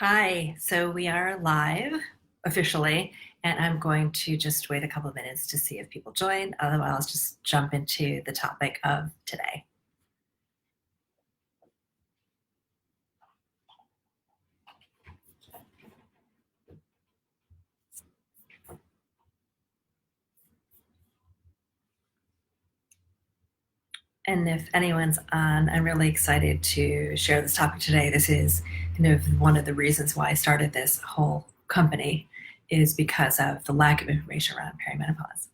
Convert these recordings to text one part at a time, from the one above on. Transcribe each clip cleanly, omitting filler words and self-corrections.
Hi, so we are live officially, and I'm going to just wait a couple of minutes to see if people join. Otherwise, I'll just jump into the topic of today. And if anyone's on, I'm really excited to share this topic today. This is kind of one of the reasons why I started this whole company is because of the lack of information around perimenopause.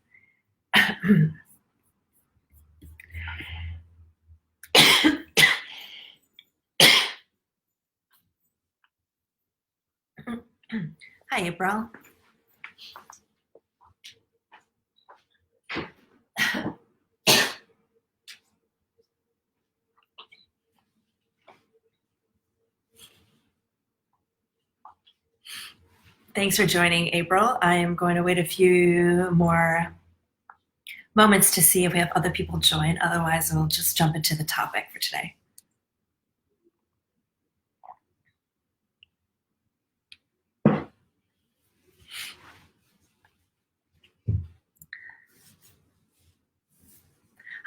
Hi, April. Thanks for joining, April. I am going to wait a few more moments to see if we have other people join. Otherwise, we'll just jump into the topic for today.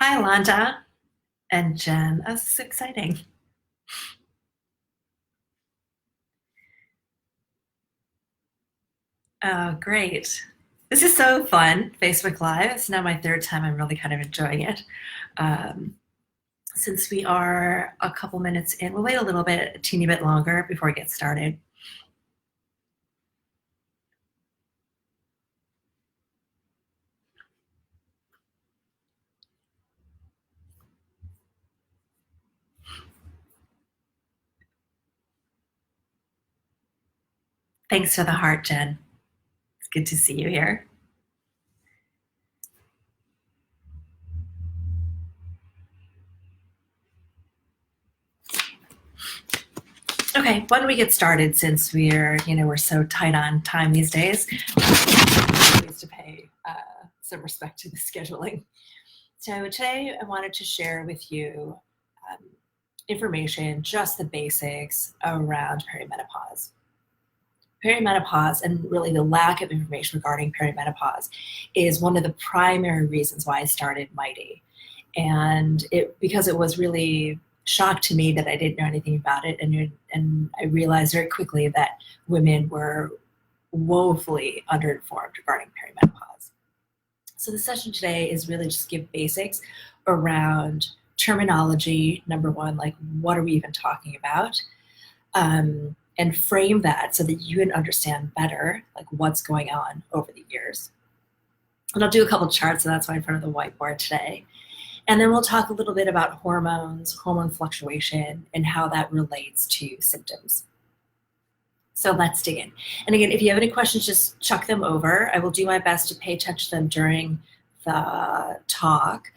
Hi, Alonda and Jen. Oh, this is exciting. Oh, great. This is so fun, Facebook Live. It's now my third time. I'm really kind of enjoying it. Um, since we are a couple minutes in, we'll wait a little bit, a teeny bit longer before we get started. Thanks for the heart, Jen. It's good to see you here. Okay, why don't we get started since we're so tight on time these days. Ways to pay some respect to the scheduling. So today I wanted to share with you information, just the basics around perimenopause. Perimenopause, and really the lack of information regarding perimenopause, is one of the primary reasons why I started Mighty. And because it was really shocked to me that I didn't know anything about it, and I realized very quickly that women were woefully underinformed regarding perimenopause. So the session today is really just give basics around terminology, number one, like what are we even talking about? And frame that so that you can understand better like what's going on over the years. And I'll do a couple charts, and that's why I'm in front of the whiteboard today. And then we'll talk a little bit about hormones, hormone fluctuation, and how that relates to symptoms. So let's dig in. And again, if you have any questions, just chuck them over. I will do my best to pay attention to them during the talk.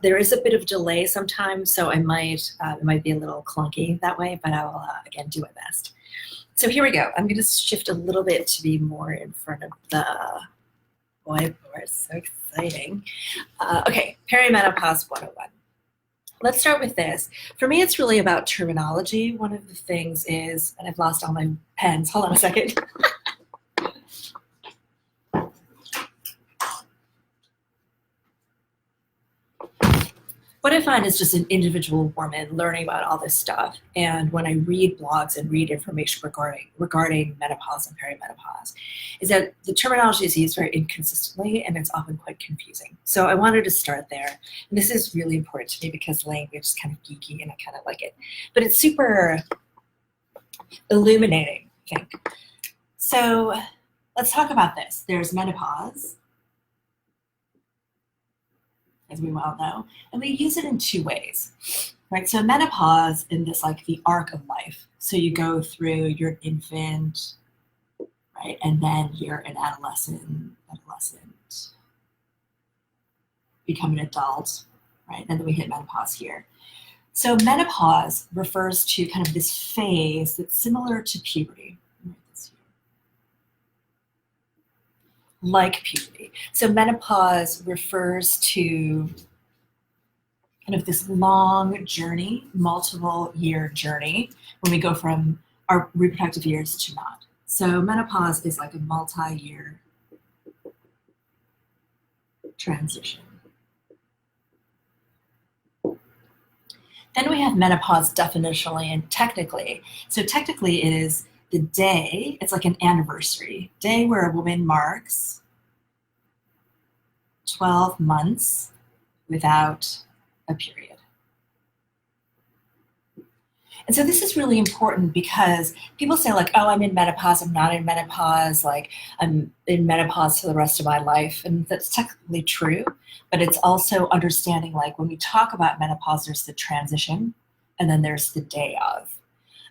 There is a bit of delay sometimes, so it might be a little clunky that way, but I will, again, do my best. So here we go. I'm going to shift a little bit to be more in front of the whiteboard. So exciting. Okay, Perimenopause 101. Let's start with this. For me, it's really about terminology. One of the things is, and I've lost all my pens. Hold on a second. What I find is just an individual woman learning about all this stuff. And when I read blogs and read information regarding menopause and perimenopause, is that the terminology is used very inconsistently and it's often quite confusing. So I wanted to start there. And this is really important to me because language is kind of geeky and I kind of like it. But it's super illuminating, I think. So let's talk about this. There's menopause, as we well know, and we use it in two ways, right? So menopause in this like the arc of life. So you go through, you're an infant, right? And then you're an adolescent, become an adult, right? And then we hit menopause here. So menopause refers to kind of this phase that's similar to puberty. Like puberty. So menopause refers to kind of this long journey, multiple year journey, when we go from our reproductive years to not. So menopause is like a multi-year transition. Then we have menopause definitionally and technically. So technically it is the day, it's like an anniversary, day where a woman marks 12 months without a period. And so this is really important because people say like, oh, I'm in menopause, I'm not in menopause, like I'm in menopause for the rest of my life. And that's technically true, but it's also understanding like when we talk about menopause, there's the transition and then there's the day of.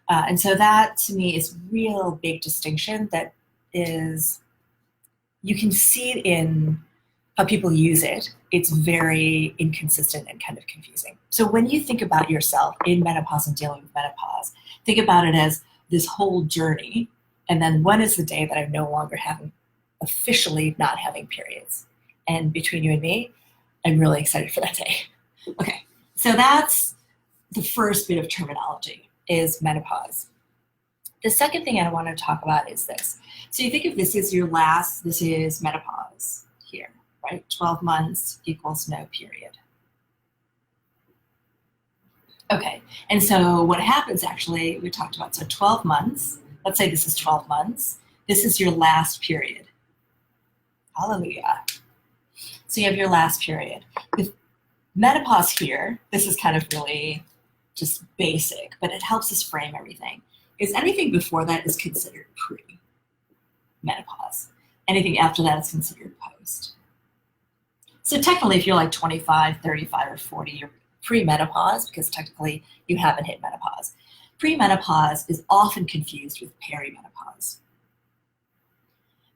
And so that to me is real big distinction that is, you can see it in how people use it. It's very inconsistent and kind of confusing. So when you think about yourself in menopause and dealing with menopause, think about it as this whole journey. And then when is the day that I'm no longer officially not having periods? And between you and me, I'm really excited for that day. Okay, so that's the first bit of terminology is menopause. The second thing I want to talk about is this. So you think of this as this is menopause here. Right? 12 months equals no period. Okay, and so what happens actually, we talked about, so 12 months, let's say this is 12 months, this is your last period. Hallelujah. So you have your last period. With menopause here, this is kind of really just basic, but it helps us frame everything. Is anything before that is considered pre-menopause. Anything after that is considered post. So technically, if you're like 25, 35, or 40, you're pre-menopause because technically you haven't hit menopause. Pre-menopause is often confused with perimenopause.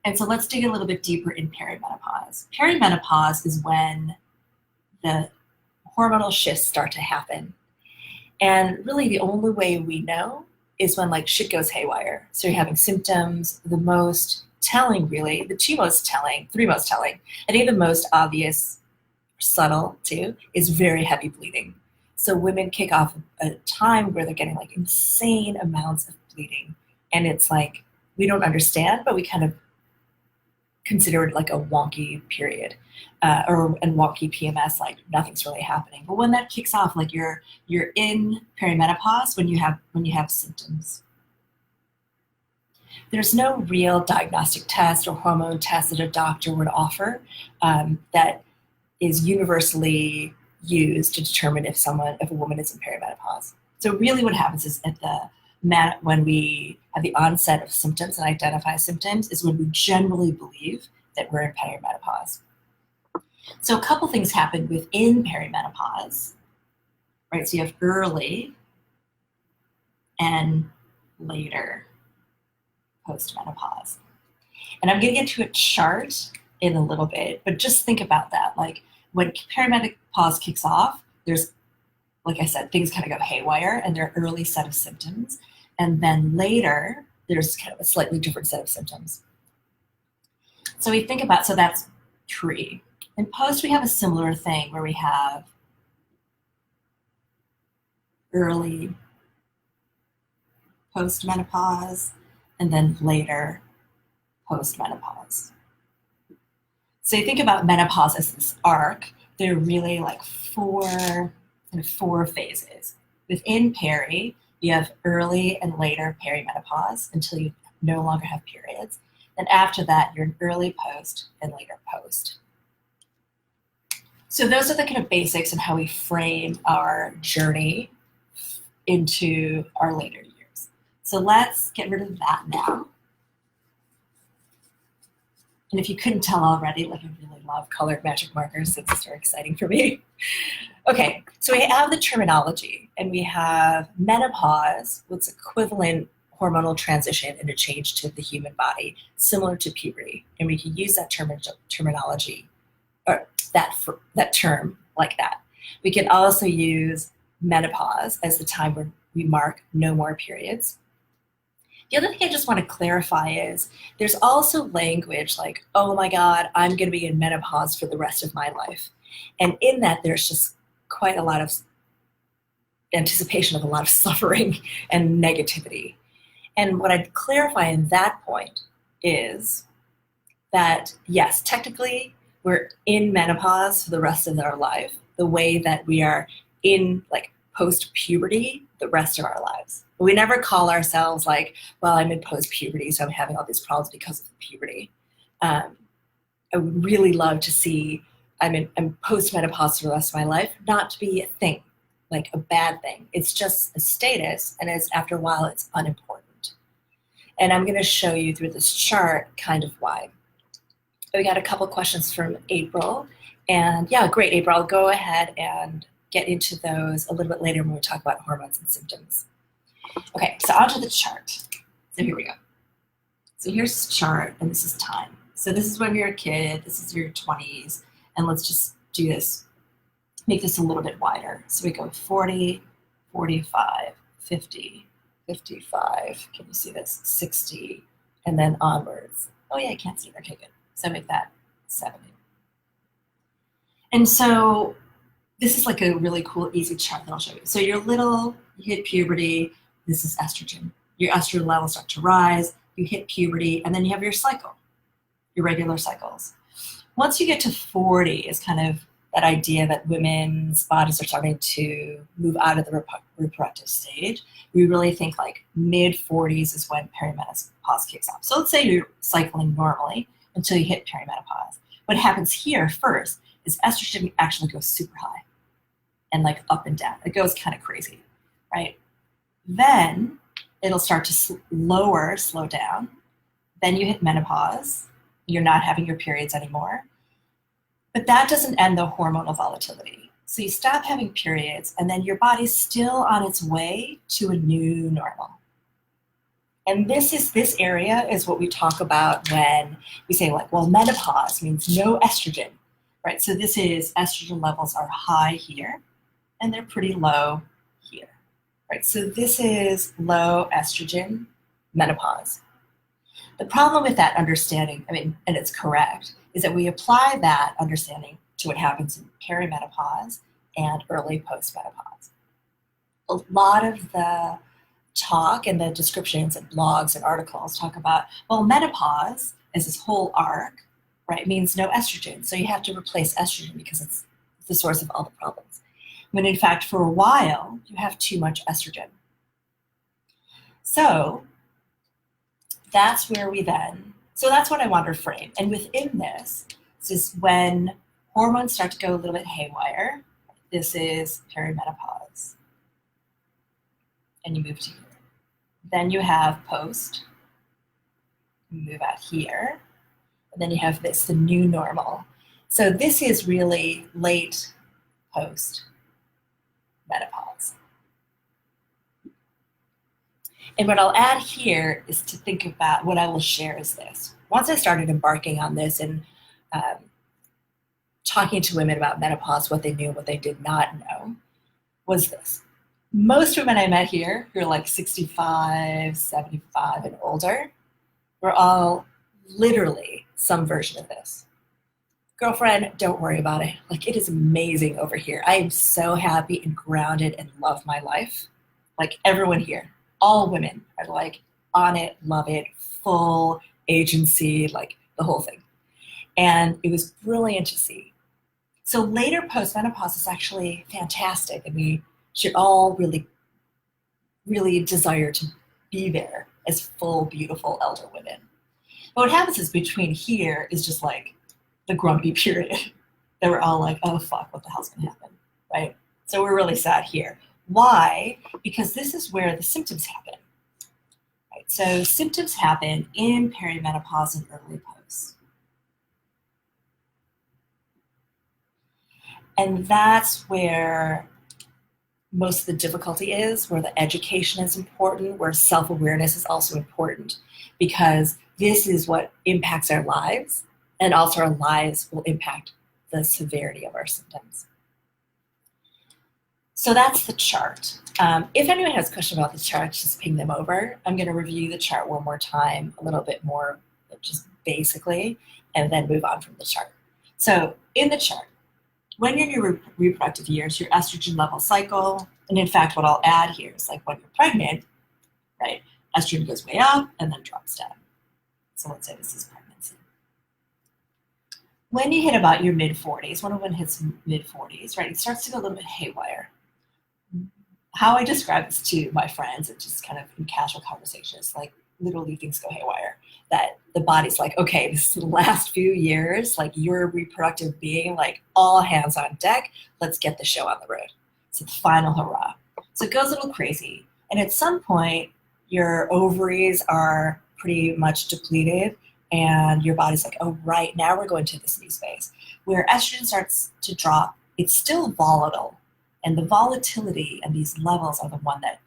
And so let's dig a little bit deeper in perimenopause. Perimenopause is when the hormonal shifts start to happen. And really the only way we know is when like shit goes haywire. So you're having symptoms, the most telling really, the three most telling, I think the most obvious, subtle too, is very heavy bleeding. So women kick off a time where they're getting like insane amounts of bleeding. And it's like, we don't understand, but we kind of consider it like a wonky period and wonky PMS, like nothing's really happening. But when that kicks off, like you're in perimenopause when you have symptoms. There's no real diagnostic test or hormone test that a doctor would offer that is universally used to determine if a woman is in perimenopause. So really what happens is when we have the onset of symptoms and identify symptoms is when we generally believe that we're in perimenopause. So a couple things happen within perimenopause, right? So you have early and later postmenopause. And I'm going to get to a chart in a little bit, but just think about that. Like when perimenopause kicks off, there's, like I said, things kind of go haywire and there are early set of symptoms. And then later, there's kind of a slightly different set of symptoms. So we think about, so that's pre. In post, we have a similar thing where we have early postmenopause and then later postmenopause. So you think about menopause as this arc, there are really like four phases. Within peri, you have early and later perimenopause until you no longer have periods. And after that, you're in early post and later post. So those are the kind of basics and how we frame our journey into our later years. So let's get rid of that now. And if you couldn't tell already, like I really love colored magic markers. It's very exciting for me. Okay, so we have the terminology and we have menopause, what's equivalent hormonal transition and a change to the human body, similar to puberty. And we can use that terminology, or that term like that. We can also use menopause as the time where we mark no more periods. The other thing I just want to clarify is there's also language like, oh my God, I'm going to be in menopause for the rest of my life. And in that, there's just quite a lot of anticipation of a lot of suffering and negativity. And what I'd clarify in that point is that, yes, technically we're in menopause for the rest of our life, the way that we are in like post-puberty the rest of our lives. We never call ourselves like, well, I'm in post-puberty, so I'm having all these problems because of puberty. I would really love to see I'm post-menopause for the rest of my life, not to be a thing, like a bad thing. It's just a status, and after a while, it's unimportant. And I'm going to show you through this chart kind of why. We got a couple questions from April, and yeah, great, April. I'll go ahead and get into those a little bit later when we talk about hormones and symptoms. Okay, so onto the chart. So here we go. So here's the chart, and this is time. So this is when you're a kid, this is your 20s, and let's just do this, make this a little bit wider. So we go 40, 45, 50, 55, can you see this? 60, and then onwards. Oh yeah, I can't see it, okay, good. So make that 70. And so this is like a really cool, easy chart that I'll show you. So you're little, you hit puberty, this is estrogen. Your estrogen levels start to rise, you hit puberty, and then you have your cycle, your regular cycles. Once you get to 40 is kind of that idea that women's bodies are starting to move out of the reproductive stage. We really think like mid-40s is when perimenopause kicks off. So let's say you're cycling normally until you hit perimenopause. What happens here first is estrogen actually goes super high and like up and down. It goes kind of crazy, right? Then it'll start to slow down. Then you hit menopause. You're not having your periods anymore. But that doesn't end the hormonal volatility. So you stop having periods, and then your body's still on its way to a new normal. And this area is what we talk about when we say like, well, menopause means no estrogen, right? So this is estrogen levels are high here, and they're pretty low here, right? So this is low estrogen menopause. The problem with that understanding, and it's correct, is that we apply that understanding to what happens in perimenopause and early postmenopause. A lot of the talk and the descriptions and blogs and articles talk about, well, menopause is this whole arc, right, means no estrogen. So you have to replace estrogen because it's the source of all the problems. When in fact, for a while, you have too much estrogen. So that's where so that's what I want to frame. And within this is when hormones start to go a little bit haywire. This is perimenopause. And you move to here. Then you have post. You move out here. And then you have this, the new normal. So this is really late post menopause. And what I'll add here is to think about what I will share is this. Once I started embarking on this and talking to women about menopause, what they knew, what they did not know, was this. Most women I met here who are like 65, 75 and older were all literally some version of this. Girlfriend, don't worry about it. Like, it is amazing over here. I am so happy and grounded and love my life. Like everyone here. All women are like on it, love it, full agency, like the whole thing. And it was brilliant to see. So later postmenopause is actually fantastic, and we should all really, really desire to be there as full, beautiful elder women. But what happens is between here is just like the grumpy period that we're all like, oh fuck, what the hell's gonna happen, right? So we're really sad here. Why? Because this is where the symptoms happen. Right? So symptoms happen in perimenopause and early post. And that's where most of the difficulty is, where the education is important, where self-awareness is also important, because this is what impacts our lives, and also our lives will impact the severity of our symptoms. So that's the chart. If anyone has questions about the chart, just ping them over. I'm going to review the chart one more time, a little bit more, just basically, and then move on from the chart. So in the chart, when you're in your reproductive years, your estrogen level cycle, and in fact, what I'll add here is like when you're pregnant, right? Estrogen goes way up and then drops down. So let's say this is pregnancy. When you hit about your mid-40s, when a woman hits mid-40s, right, it starts to go a little bit haywire. How I describe this to my friends, it's just kind of in casual conversations, like literally things go haywire. That the body's like, okay, this is the last few years, like you're a reproductive being, like all hands on deck, let's get the show on the road. It's the final hurrah. So it goes a little crazy. And at some point, your ovaries are pretty much depleted and your body's like, oh, right, now we're going to this new space. Where estrogen starts to drop, it's still volatile. And the volatility and these levels are the one that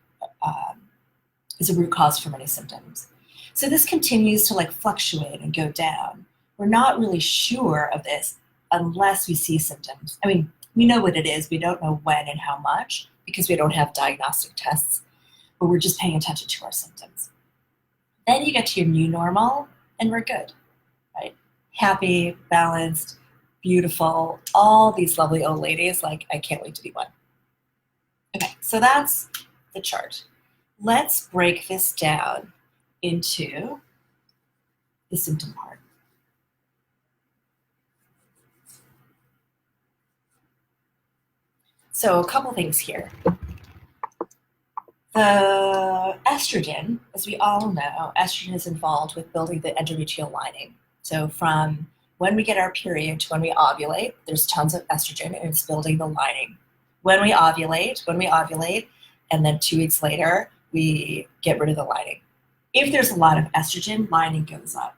is a root cause for many symptoms. So this continues to like fluctuate and go down. We're not really sure of this unless we see symptoms. I mean, we know what it is. We don't know when and how much because we don't have diagnostic tests, but we're just paying attention to our symptoms. Then you get to your new normal and we're good, right? Happy, balanced, beautiful, all these lovely old ladies, like I can't wait to be one. Okay, so that's the chart. Let's break this down into the symptom part. So a couple things here. The estrogen, as we all know, estrogen is involved with building the endometrial lining. So from when we get our period to when we ovulate, there's tons of estrogen and it's building the lining. When we ovulate, and then 2 weeks later, we get rid of the lining. If there's a lot of estrogen, lining goes up.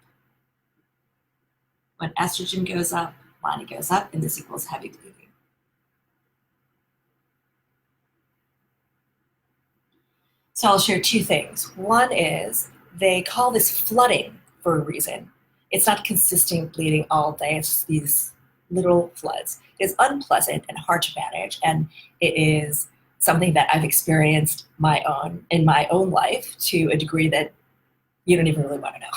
When estrogen goes up, lining goes up, and this equals heavy bleeding. So I'll share two things. One is they call this flooding for a reason. It's not consistent bleeding all day. It's just these little floods. It's unpleasant and hard to manage, and it is something that I've experienced in my own life to a degree that you don't even really want to know.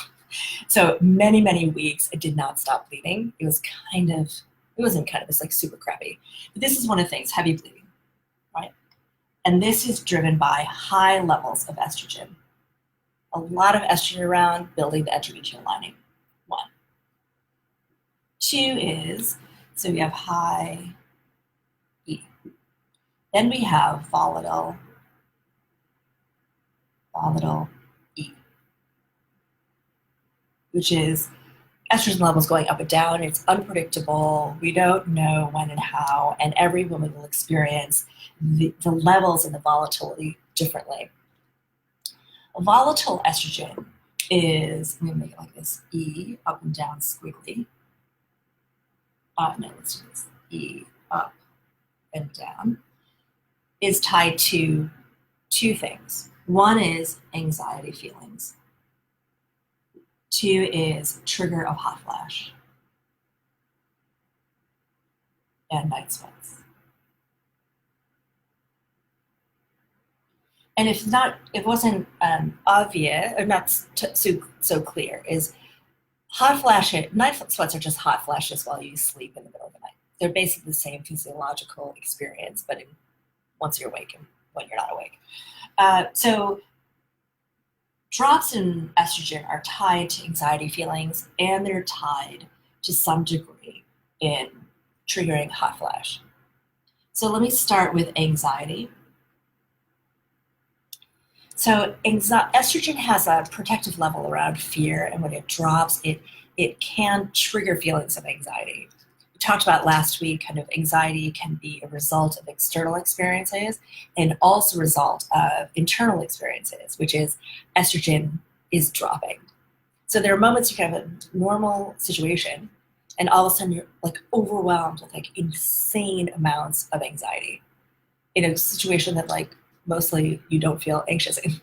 So many, many weeks, it did not stop bleeding. It was it's like super crappy. But this is one of the things, heavy bleeding, right? And this is driven by high levels of estrogen. A lot of estrogen around building the endometrial lining, one. Two is, so we have high E. Then we have volatile E, which is estrogen levels going up and down. It's unpredictable. We don't know when and how, and every woman will experience the levels and the volatility differently. A volatile estrogen is, I'm going to make it like this, E, up and down squiggly. Let's do this, E, up and down, is tied to two things. One is anxiety feelings. Two is trigger of hot flash and night sweats. And if it wasn't obvious or not so clear, is hot flash, night sweats are just hot flashes while you sleep in the middle of the night. They're basically the same physiological experience, but once you're awake and when you're not awake. So drops in estrogen are tied to anxiety feelings, and they're tied to some degree in triggering hot flash. So let me start with anxiety. So estrogen has a protective level around fear, and when it drops, it can trigger feelings of anxiety. We talked about last week, kind of anxiety can be a result of external experiences and also a result of internal experiences, which is estrogen is dropping. So there are moments you can have a normal situation and all of a sudden you're like overwhelmed with like insane amounts of anxiety in a situation that like mostly you don't feel anxious in.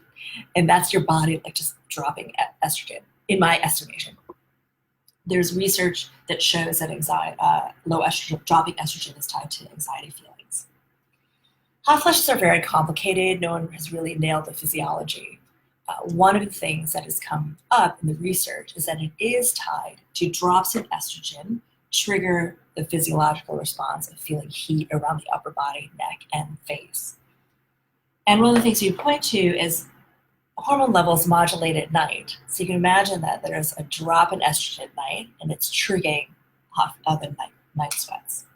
And that's your body like just dropping estrogen, in my estimation. There's research that shows that low estrogen, dropping estrogen is tied to anxiety feelings. Hot flashes are very complicated. No one has really nailed the physiology. One of the things that has come up in the research is that it is tied to drops in estrogen trigger the physiological response of feeling heat around the upper body, neck, and face. And one of the things you point to is hormone levels modulate at night. So you can imagine that there's a drop in estrogen at night, and it's triggering hot other night sweats.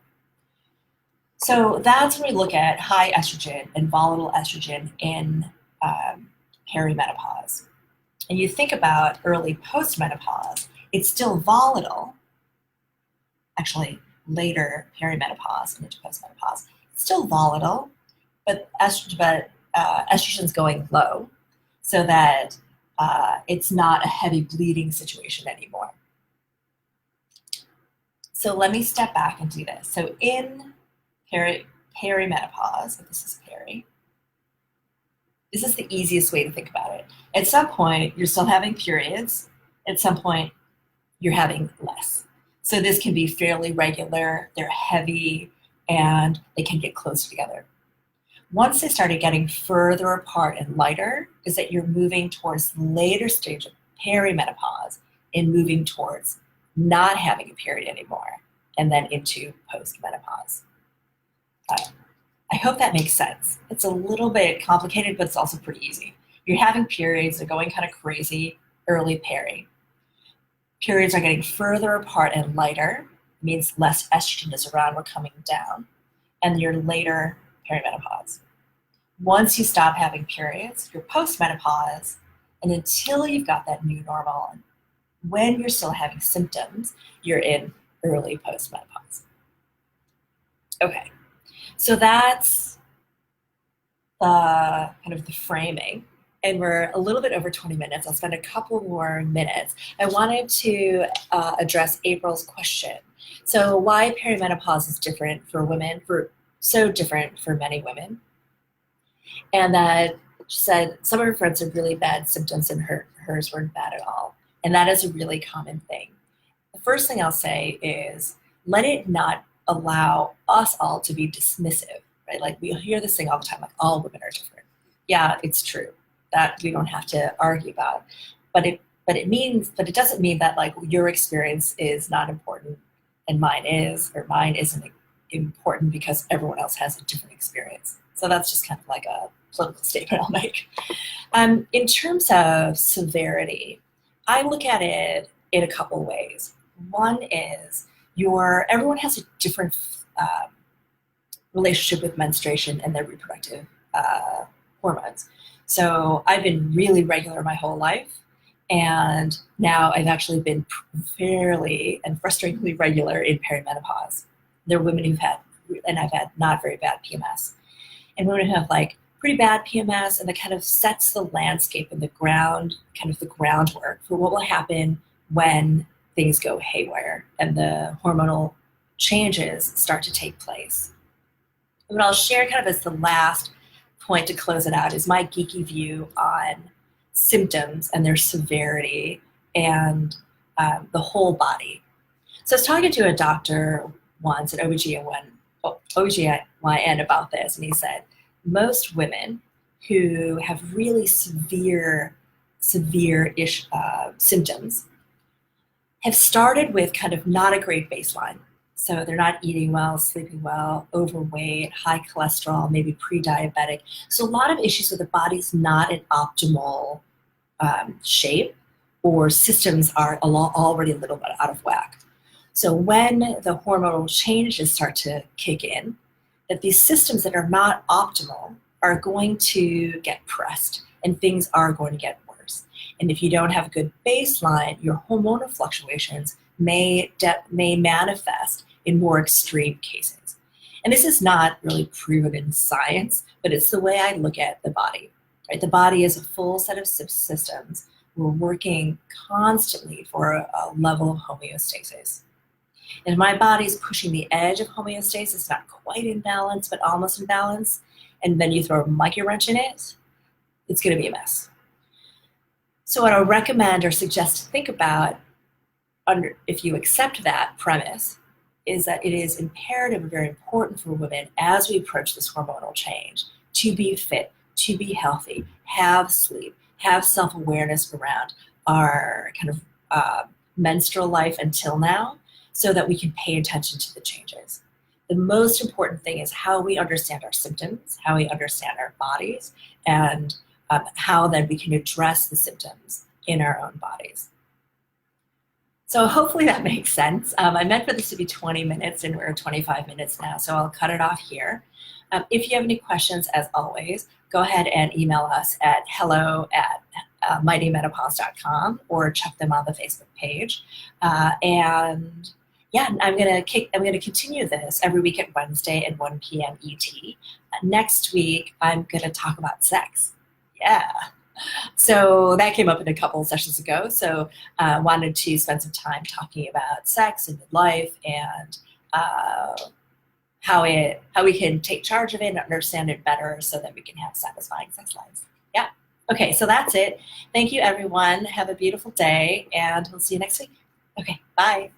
So that's when we look at high estrogen and volatile estrogen in perimenopause. And you think about early postmenopause, it's still volatile. Actually, later perimenopause and into postmenopause, it's still volatile, but estrogen's going low, so that it's not a heavy bleeding situation anymore. So let me step back and do this. So in perimenopause, if this is peri, this is the easiest way to think about it. At some point, you're still having periods. At some point, you're having less. So this can be fairly regular, they're heavy, and they can get close together. Once they started getting further apart and lighter, is that you're moving towards the later stage of perimenopause and moving towards not having a period anymore, and then into postmenopause. I hope that makes sense. It's a little bit complicated, but it's also pretty easy. You're having periods, they're going kind of crazy, early peri. Periods are getting further apart and lighter. It means less estrogen is around, we're coming down. And you're later perimenopause. Once you stop having periods, you're postmenopause, and until you've got that new normal, when you're still having symptoms, you're in early postmenopause. Okay, so that's the kind of the framing. And we're a little bit over 20 minutes. I'll spend a couple more minutes. I wanted to address April's question. So why perimenopause is different for women, so different for many women. And that she said some of her friends had really bad symptoms and hers weren't bad at all. And that is a really common thing. The first thing I'll say is let it not allow us all to be dismissive, right? Like we hear this thing all the time, like all women are different. Yeah, it's true. That we don't have to argue about, but it doesn't mean that like your experience is not important and mine is, or mine isn't important because everyone else has a different experience. So that's just kind of like a political statement I'll make. In terms of severity, I look at it in a couple ways. One is everyone has a different relationship with menstruation and their reproductive hormones. So I've been really regular my whole life, and now I've actually been fairly and frustratingly regular in perimenopause. There are women who've had, and I've had not very bad PMS, and women who have like pretty bad PMS, and that kind of sets the landscape and the groundwork for what will happen when things go haywire and the hormonal changes start to take place. And what I'll share kind of as the last point to close it out is my geeky view on symptoms and their severity and the whole body. So I was talking to a doctor once, an OBGYN about this, and he said most women who have really severe-ish symptoms have started with kind of not a great baseline. So they're not eating well, sleeping well, overweight, high cholesterol, maybe pre-diabetic. So a lot of issues with the body's not in optimal shape, or systems are already a little bit out of whack. So when the hormonal changes start to kick in, that these systems that are not optimal are going to get pressed and things are going to get worse. And if you don't have a good baseline, your hormonal fluctuations may manifest in more extreme cases. And this is not really proven in science, but it's the way I look at the body. Right? The body is a full set of systems. We're working constantly for a level of homeostasis. And if my body's pushing the edge of homeostasis, not quite in balance, but almost in balance, and then you throw a monkey wrench in it, it's going to be a mess. So what I recommend or suggest to think about, if you accept that premise, is that it is imperative and very important for women as we approach this hormonal change to be fit, to be healthy, have sleep, have self-awareness around our kind of menstrual life until now, so that we can pay attention to the changes. The most important thing is how we understand our symptoms, how we understand our bodies, and how then we can address the symptoms in our own bodies. So hopefully that makes sense. I meant for this to be 20 minutes and we're 25 minutes now, so I'll cut it off here. If you have any questions, as always, go ahead and email us at hello@mightymenopause.com or check them on the Facebook page. And yeah, I'm gonna continue this every week at Wednesday at 1 p.m. ET. Next week, I'm gonna talk about sex. Yeah. So that came up in a couple of sessions ago. So wanted to spend some time talking about sex and midlife and how we can take charge of it and understand it better so that we can have satisfying sex lives. Yeah. Okay, so that's it. Thank you, everyone. Have a beautiful day, and we'll see you next week. Okay, bye.